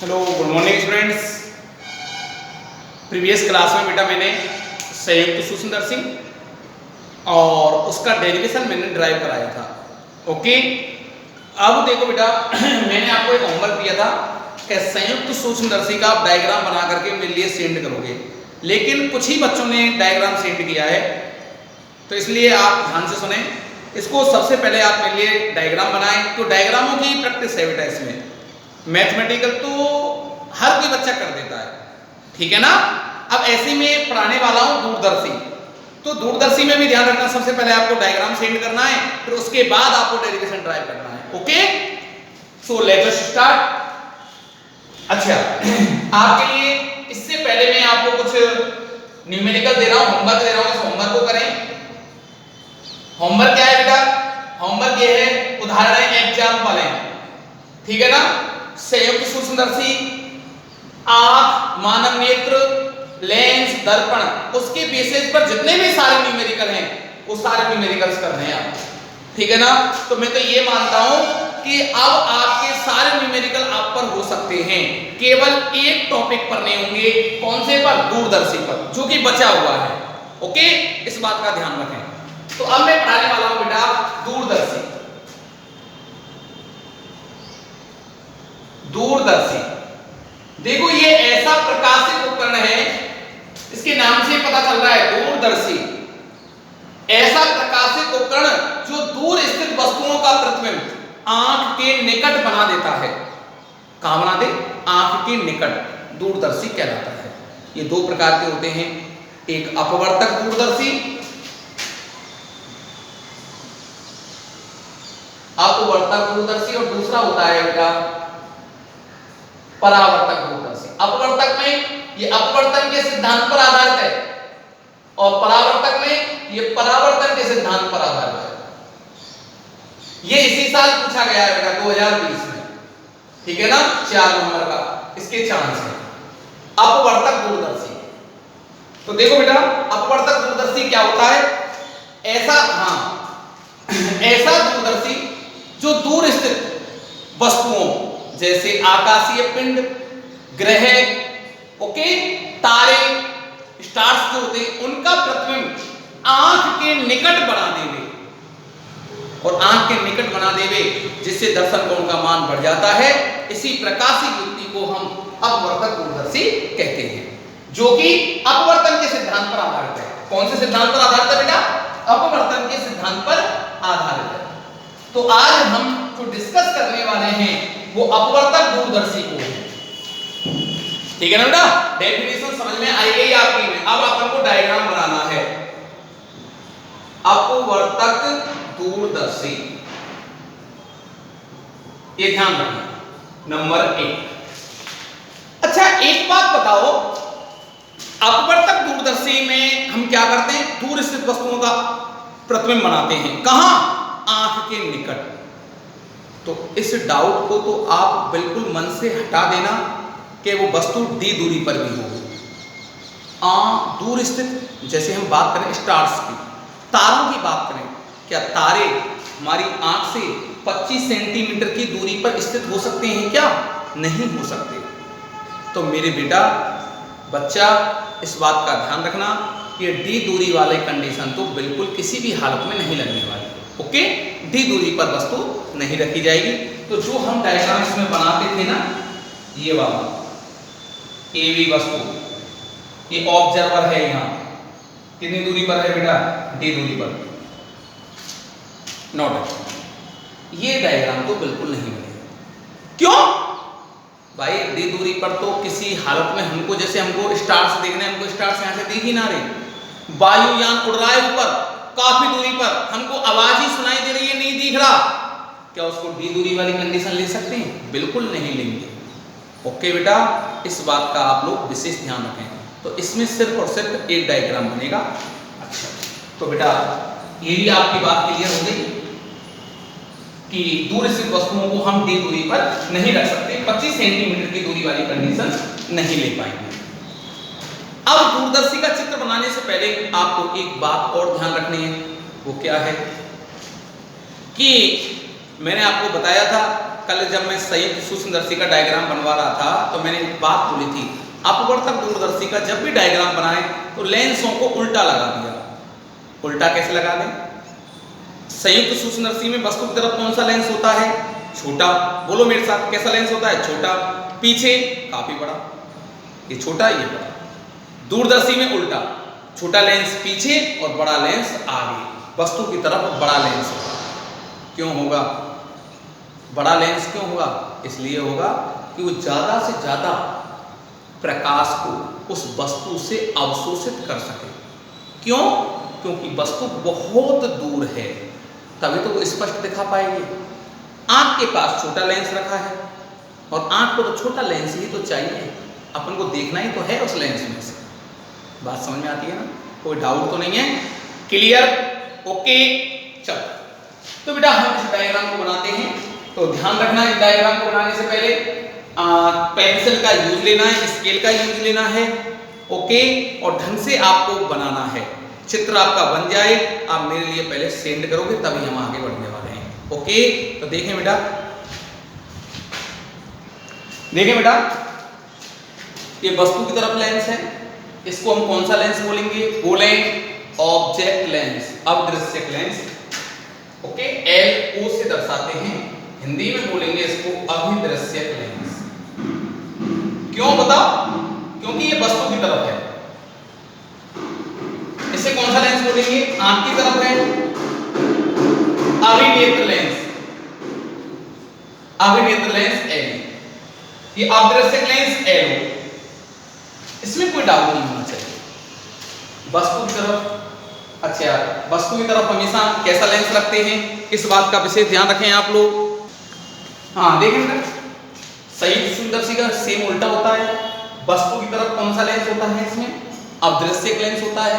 Hello good morning students. Previous class में बेटा मैंने संयुक्त सूक्ष्मदर्शी और उसका डेरिवेशन मैंने ड्राइव कराया था। ओके, अब देखो बेटा मैंने आपको एक होमवर्क दिया था कि संयुक्त सूक्ष्मदर्शी का आप डायग्राम बना करके मेरे लिए सेंड करोगे, लेकिन कुछ ही बच्चों ने डायग्राम सेंड किया है, तो इसलिए आप ध्यान से सुने इसको। सबसे पहले आप मेरे लिए डायग्राम बनाएं। तो डायग्रामों की प्रैक्टिस है बेटा, इसमें मैथमेटिकल तो हर कोई बच्चा कर देता है, ठीक है ना। अब ऐसे में पढ़ाने वाला हूं दूरदर्शी, तो दूरदर्शी में भी ध्यान रखना, सबसे पहले आपको डायग्राम सेंड करना है, फिर उसके बाद आपको डेरिवेशन ड्राइव करना है। Okay, so let us start. अच्छा, आपके लिए इससे पहले मैं आपको कुछ न्यूमेरिकल दे रहा हूं, होमवर्क दे रहा हूं, इस होमवर्क को करें। होमवर्क क्या है बेटा? होमवर्क ये है, उदाहरण एग्जाम्पल है, ठीक है ना। संयुक्त सूक्ष्मदर्शी, आंख, मानव नेत्र, लेंस, दर्पण, उसके बेसिस पर जितने भी सारे न्यूमेरिकल हैं वो सारे न्यूमेरिकल्स करने हैं आप, ठीक है ना। तो मैं तो ये मानता हूं कि अब आपके सारे न्यूमेरिकल आप पर हो सकते हैं, केवल एक टॉपिक पर नहीं होंगे। कौन से पर? दूरदर्शी पर, जो कि बचा हुआ है। ओके, इस बात का ध्यान रखें। तो अब मैं पढ़ाने वाला हूं बेटा दूरदर्शी। दूरदर्शी देखो, ये ऐसा प्रकाशित उपकरण है, इसके नाम से पता चल रहा है दूरदर्शी, ऐसा प्रकाशित उपकरण जो दूर स्थित वस्तुओं का प्रतिबिंब आंख के निकट बना देता है। कहां बना दे? आंख के निकट, दूरदर्शी कहलाता है। ये दो प्रकार के होते हैं, एक अपवर्तक दूरदर्शी, अपवर्तक दूरदर्शी, और दूसरा होता है बेटा परावर्तक दूरदर्शी। अपवर्तक में ये अपवर्तन के सिद्धांत पर आधारित है, और परावर्तक में ये परावर्तन के सिद्धांत पर आधारित है। ये इसी साल पूछा गया है बेटा 2020 में, ठीक है ना, 4 नंबर का इसके चांस है। अपवर्तक दूरदर्शी, तो देखो बेटा अपवर्तक दूरदर्शी क्या होता है? ऐसा, ऐसा दूरदर्शी जो दूर स्थित वस्तुओं जैसे आकाशीय पिंड, ग्रह, ओके, तारे, स्टार्स जो होते हैं, उनका प्रतिबिंब आंख के निकट बना देवे, और आंख के निकट बना देवे जिससे दर्शन कोण का मान बढ़ जाता है। इसी प्रकाशीय युक्ति को हम अपवर्तक दूरदर्शी कहते हैं, जो कि अपवर्तन के सिद्धांत पर आधारित है। कौन से सिद्धांत पर आधारित है बेटा? अपवर्तन के सिद्धांत पर आधारित है। तो आज हम जो डिस्कस करने वाले हैं वो अपवर्तक दूरदर्शी को है, ठीक है ना बेटा। डेफिनेशन समझ में आई गई आपकी में। अब अपन को डायग्राम बनाना है। अपवर्तक दूरदर्शी, ये ध्यान रखना, नंबर 1। अच्छा, एक बात बताओ, अपवर्तक दूरदर्शी में हम क्या करते हैं? दूर स्थित वस्तुओं का प्रतिबिंब बनाते हैं। कहां? आंख के निकट। तो इस डाउट को तो आप बिल्कुल मन से हटा देना कि वो वस्तु d दूरी पर भी हो। दूर स्थित, जैसे हम बात करें स्टार्स की, तारों की बात करें, क्या तारे हमारी आंख से 25 सेंटीमीटर की दूरी पर स्थित हो सकते हैं क्या? नहीं हो सकते। तो मेरे बेटा बच्चा इस बात का ध्यान रखना कि d दूरी वाले कंडीशन तो बिल्कुल किसी भी हालत में नहीं लगने वाली। ओके, d दूरी पर वस्तु नहीं रखी जाएगी। तो जो हम डायग्राम इसमें बनाते थे ना, ये वाला AB वस्तु, ये ऑब्जर्वर है, यहाँ कितनी दूरी पर है बेटा? d दूरी पर। नोट, ये डायग्राम तो बिल्कुल नहीं बनेगा। क्यों भाई? d दूरी पर तो किसी हालत में हमको, जैसे हमको स्टार्स देखने, हमको स्टार्स यहां से दिख ही ना रहे, वायुयान उड़ रहा है ऊपर काफी दूरी पर, हमको आवाज ही सुनाई दे रही है, नहीं दिख रहा, क्या उसको d दूरी वाली कंडीशन ले सकते हैं? बिल्कुल नहीं लेंगे। ओके बेटा, इस बात का आप लोग विशेष ध्यान रखें। तो इसमें सिर्फ और सिर्फ एक डायग्राम बनेगा। अच्छा, तो बेटा ये भी आपकी बात क्लियर हो गई कि दूर स्थित वस्तुओं को हम d दूरी पर नहीं रख सकते, 25 सेंटीमीटर की दूरी वाली कंडीशन नहीं ले पाएंगे। अब दूरदर्शी का चित्र बनाने से पहले आपको एक बात और ध्यान रखनी है, वो क्या है कि मैंने आपको बताया था कल जब मैं संयुक्त सूक्ष्मदर्शी का डायग्राम बनवा रहा था तो मैंने एक बात बोली थी, अपवर्तक दूरदर्शी का जब भी डायग्राम बनाए तो लेंसों को उल्टा लगा दिया। उल्टा कैसे लगा दें? संयुक्त सूक्ष्मदर्शी में वस्तु की तरफ कौन सा लेंस होता है? छोटा। बोलो मेरे साथ, कैसा लेंस होता है? छोटा। पीछे काफी बड़ा, ये छोटा ये बड़ा। दूरदर्शी में उल्टा, छोटा लेंस पीछे और बड़ा लेंस आगे। वस्तु की तरफ बड़ा लेंस होगा। क्यों होगा बड़ा लेंस? क्यों होगा? इसलिए होगा कि वो ज्यादा से ज्यादा प्रकाश को उस वस्तु से अवशोषित कर सके। क्यों? क्योंकि वस्तु बहुत दूर है, तभी तो वो स्पष्ट दिखा पाएगी। आंख के पास छोटा लेंस रखा है और आंख को तो छोटा लेंस ही तो चाहिए, अपन को देखना ही तो है उस लेंस में से। बात समझ में आती है ना? कोई डाउट तो नहीं है? क्लियर? ओके। चलो तो बेटा हम इस डायग्राम को बनाते हैं। तो ध्यान रखना, इस डायग्राम को बनाने से पहले पेंसिल का यूज लेना है, स्केल का यूज लेना है। ओके, और ढंग से आपको बनाना है। चित्र आपका बन जाए, आप मेरे लिए पहले सेंड करोगे तभी हम आगे बढ़ने वाले हैं। ओके, तो देखें बेटा, ये वस्तु की तरफ लेंस है, इसको हम कौन सा लेंस बोलेंगे? बोलें ऑब्जेक्ट लेंस, अदृश्यक लेंस। ओके, एल ओ से दर्शाते हैं, हिंदी में बोलेंगे इसको अभिदृश्यक लेंस। क्यों बताओ? क्योंकि ये वस्तु की तरफ है। इसे कौन सा लेंस बोलेंगे? आंख की तरफ है, अभिनेत्र लेंस, अभिनेत्र लेंस एल, ये अदृश्यक लेंस एल। इसमें कोई डाउट नहीं होना चाहिए। वस्तु की तरफ, अच्छा, वस्तु की तरफ हमेशा कैसा लेंस रखते हैं, इस बात का विशेष ध्यान रखें आप लोग। हाँ देखें बेटा, संयुक्त सूक्ष्मदर्शी का सेम उल्टा होता है। वस्तु की तरफ कौन सा लेंस होता है? इसमें अदृश्यक लेंस होता है।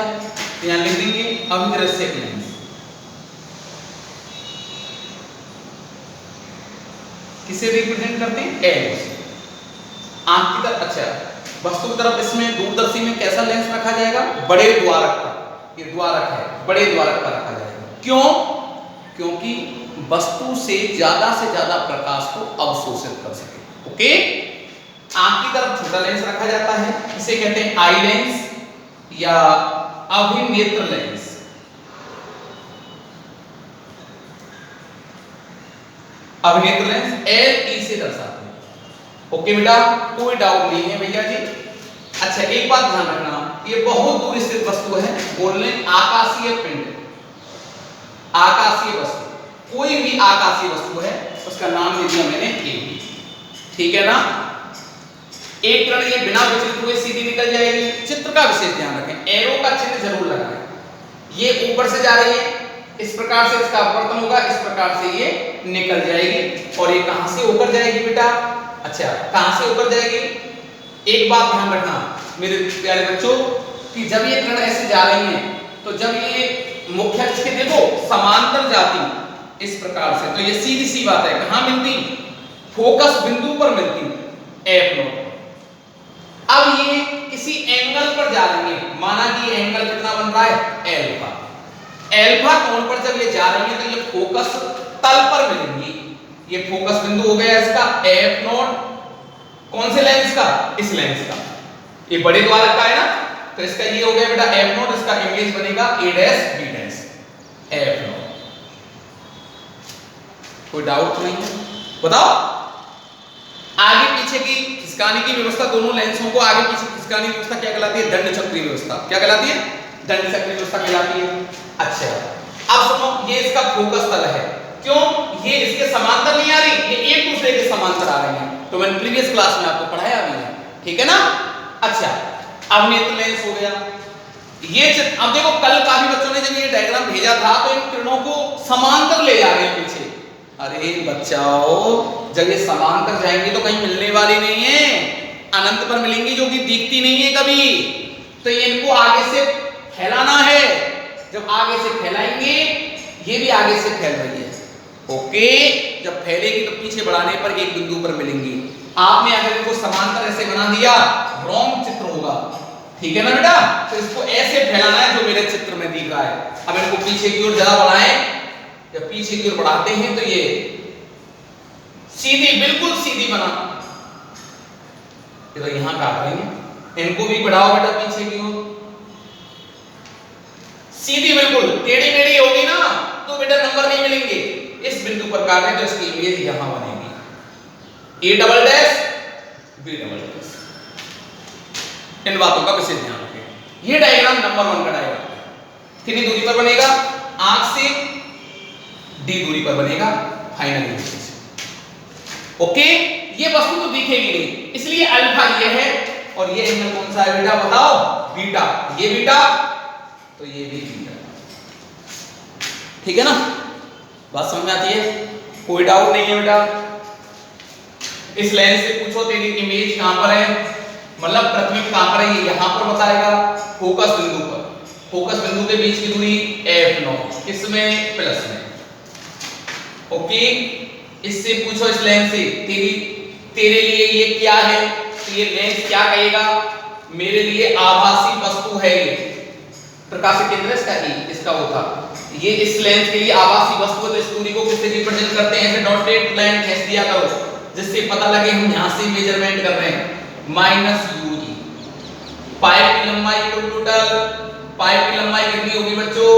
यहाँ लिख देंगे अभिदृश्यक लेंस। किसे रिप्रेजेंट करते हैं? एल से। आंख की तरफ, अच्छा, वस्तु की तरफ इसमें दूरदर्शी में कैसा लेंस रखा जाएगा? बड़े द्वारक का, ये द्वारक है, बड़े द्वारक का रखा जाएगा। क्यों? क्योंकि वस्तु से ज्यादा प्रकाश को अवशोषित कर सके। ओके, आंख की तरफ छोटा लेंस रखा जाता है, इसे कहते हैं आई लेंस या अभिनेत्र लेंस। अभिनेत्र लेंस एल ई से दर्शाते हैं। ओके बेटा, कोई डाउट नहीं है भैया जी। अच्छा, एक बात ध्यान रखना, ये बहुत दूर स्थित वस्तु है, बोल लें आकाशीय पिंड, आकाशीय वस्तु, कोई भी आकाशीय वस्तु है उसका नाम दे दिया मैंने ए। ठीक है ना? एक किरण ये बिना विचलित हुए सीधी निकल जाएगी। चित्र का विशेष ध्यान रखें, एरो का चिन्ह जरूर लगाएं। ये ऊपर से जा रही है, इस प्रकार से इसका अपवर्तन होगा, इस प्रकार से ये निकल जाएगी। और ये कहां से होकर जाएगी बेटा? अच्छा, कहां से होकर जाएगी? एक बात ध्यान रखना मेरे प्यारे बच्चों, कि जब ये किरण ऐसे जा रही है तो जब ये मुख्य अक्ष के देखो समांतर जाती इस प्रकार से, तो ये सीधी सी बात है, कहां मिलती? फोकस बिंदु पर मिलती, एफ नॉट। अब ये किसी एंगल पर जा रही है, माना कि ये एंगल कितना बन रहा है? एल्फा। एल्फा कोण पर जब ये जा रही है तो ये फोकस तल पर मिलेंगी। ये फोकस बिंदु हो गया इसका एफ नॉट। कौन से लेंस का? इस लेंस का। ये बड़े द्वारक का है ना, तो इसका ये हो गया बेटा एफ नॉट, इसका इमेज बनेगा A dash B dash, F naught. कोई डाउट नहीं है? बताओ। आगे पीछे की खिसकाने की व्यवस्था, दोनों लेंसों को आगे पीछे खिसकाने की व्यवस्था क्या कहलाती है? दंड चक्रीय व्यवस्था। क्या कहलाती है? दंड चक्रीय व्यवस्था कहलाती है। अच्छा, अब सुनो, ये इसका फोकस तल है। क्यों? ये इसके समांतर नहीं आ रही, ये एक दूसरे के समांतर आ रही हैं। तो मैंने प्रीवियस क्लास में आपको पढ़ाया भी है, ठीक है ना? अच्छा, अभिनेत्र लेंस हो गया। ये अब देखो, कल काफी बच्चों ने जब ये डायग्राम भेजा था तो इन किरणों को समांतर ले जा रहे हैं पीछे। अरे बच्चों, जब ये समांतर जाएंगी तो कहीं मिलने वाली नहीं है, अनंत पर मिलेंगी जो कि दिखती नहीं है कभी। तो ये इनको आगे से फैलाना है। जब आगे से फैलाएंगे, ये भी आगे से फैल रही है। ओके, जब फैलेगी तो पीछे बढ़ाने पर एक बिंदु पर मिलेंगी। आपने अगर इनको समांतर ऐसे बना दिया, रॉन्ग चित्र होगा। ठीक है ना बेटा? तो इसको ऐसे फैलाना है जो मेरे चित्र में दिख रहा है। अब इनको पीछे की ओर ज्यादा बढ़ाएं, जब पीछे की ओर बढ़ाते हैं तो ये सीधी, बिल्कुल सीधी बना, तो यहां काट देंगे, इनको भी बढ़ाओ बेटा पीछे की ओर, सीधी बिल्कुल, टेढ़ी मेढ़ी होगी ना तो बेटा नंबर नहीं मिलेंगे। इस बिंदु पर काटें तो इसकी इमेज यहां बनेगी, A double dash B double dash. इन बातों का विशेष ध्यान रखें। ये डायग्राम नंबर 1 का डायग्राम है। कितनी दूरी पर बनेगा? आंख से डी दूरी पर बनेगा फाइनल। ओके, ये वस्तु तो दिखेगी नहीं, इसलिए अल्फा ये है और ये एंगल कौन सा है बेटा बताओ? बीटा। ये बीटा तो ये भी बीटा, ठीक है ना? बात समझ आती है? कोई डाउट नहीं है बेटा? इस लेंस से पूछो तेरी इमेज कहां पर है, मतलब प्रतिबिंब कहां पर है, ये यहां पर बताएगा फोकस बिंदु पर। फोकस बिंदु के बीच की दूरी f0, इसमें प्लस में। ओके, इससे पूछो इस लेंस से तेरे लिए ये क्या है, तो ये लेंस क्या कहेगा? मेरे लिए आभासी वस्तु है ये, प्रकाश केंद्र इसका ई, इसका वो था, ये इस लेंस के लिए आभासी वस्तु है। तो इस दूरी को किससे रिप्रेजेंट करते हैं? ऐसे डॉटेड लाइन खींच दिया करो जिससे पता लगे हम यहां से मेजरमेंट कर रहे हैं। माइनस यूई, पाइप की लंबाई को टोटल, पाइप की लंबाई कितनी होगी बच्चों?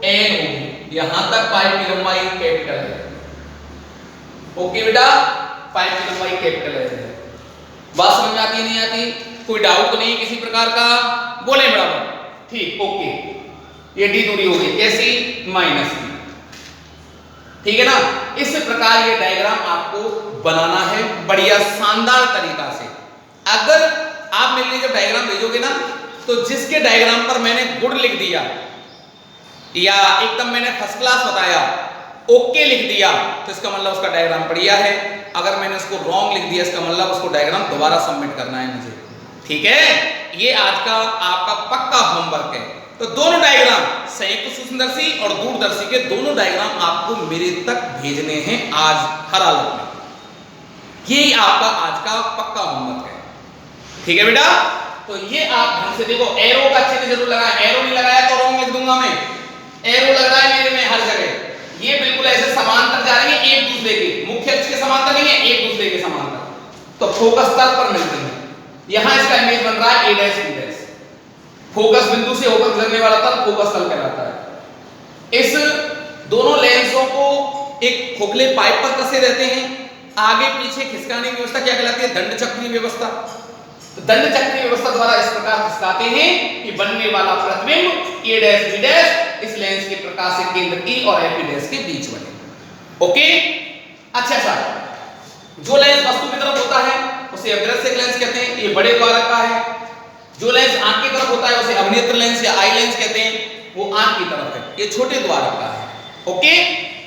n होगी, यहां तक पाइप की लंबाई कैपिटल है। ओके बेटा, पाइप की लंबाई कैपिटल है। बात समझ में आती नहीं आती? कोई डाउट तो नहीं किसी प्रकार का? बोले बराबर, ठीक। ओके, ये डी दूरी हो गई, कैसी? माइनस डी, ठीक है ना? इस प्रकार ये डायग्राम आपको बनाना है बढ़िया शानदार तरीका से। अगर आप मेरे लिए जब डायग्राम भेजोगे ना, तो जिसके डायग्राम पर मैंने गुड लिख दिया या एकदम मैंने फर्स्ट क्लास बताया, ओके लिख दिया, तो इसका मतलब उसका डायग्राम बढ़िया है। अगर मैंने उसको रॉन्ग लिख दिया, इसका मतलब उसको डायग्राम दोबारा सबमिट करना है मुझे, ठीक है? ये आज का आपका पक्का होमवर्क है। तो दोनों डायग्राम, संयुक्त सूक्ष्मदर्शी और दूरदर्शी के दोनों डायग्राम आपको मेरे तक भेजने हैं आज हर हालत में। ये आपका आज का पक्का होमवर्क है, ठीक है बेटा? तो ये आप ढंग से देखो, एरो का चिन्ह जरूर लगाएं, एरो नहीं लगाया तो रॉन्ग लिख दूंगा मैं। एरो लग रहा है मेरे में हर जगह, ये बिल्कुल ऐसे समांतर जा रही है एक दूसरे के, मुख्य अक्ष के समांतर नहीं है, एक दूसरे के समांतर, तो फोकस तल पर मिलते हैं। यहां इसका इमेज बन रहा है a dash b dash, focus बिंदु से होकर गुजरने वाला तल फोकस तल कहलाता है। इस दोनों लेंसों को एक खोखले पाइप पर कसे रहते हैं, आगे पीछे खिसकाने की व्यवस्था क्या कहलाती है? दंड चक्रीय व्यवस्था। तो दंड चक्रीय व्यवस्था द्वारा इस प्रकार खिसकाते हैं कि बनने वाला प्रतिबिंब a डैश b डैश इस लेंस के प्रकाश केंद्र E और F डैश के बीच बने। ओके, अच्छा सर, जो लेंस वस्तु की तरफ होता है उसे अग्रसेक लेंस कहते हैं, ये बड़े द्वारक का है। जो लेंस आंख की तरफ होता है उसे अवनेत्र लेंस या आई लेंस कहते हैं, वो आंख की तरफ है, ये छोटे द्वारक का है। ओके,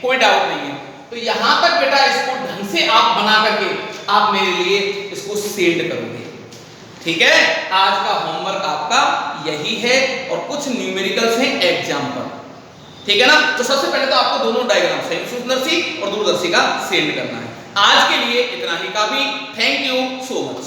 कोई डाउट नहीं है? तो यहां तक बेटा इसको ढंग से आप बना करके आप मेरे लिए इसको सेंड करोगे, ठीक है? आज का होमवर्क आपका यही है और कुछ न्यूमेरिकल्स हैं एग्जाम पर, ठीक है ना? तो सबसे पहले तो आपको दोनों डायग्राम, संयुक्त सूक्ष्मदर्शी और दूरदर्शी का सेंड करना है। आज के लिए इतना ही काफी। Thank you so much.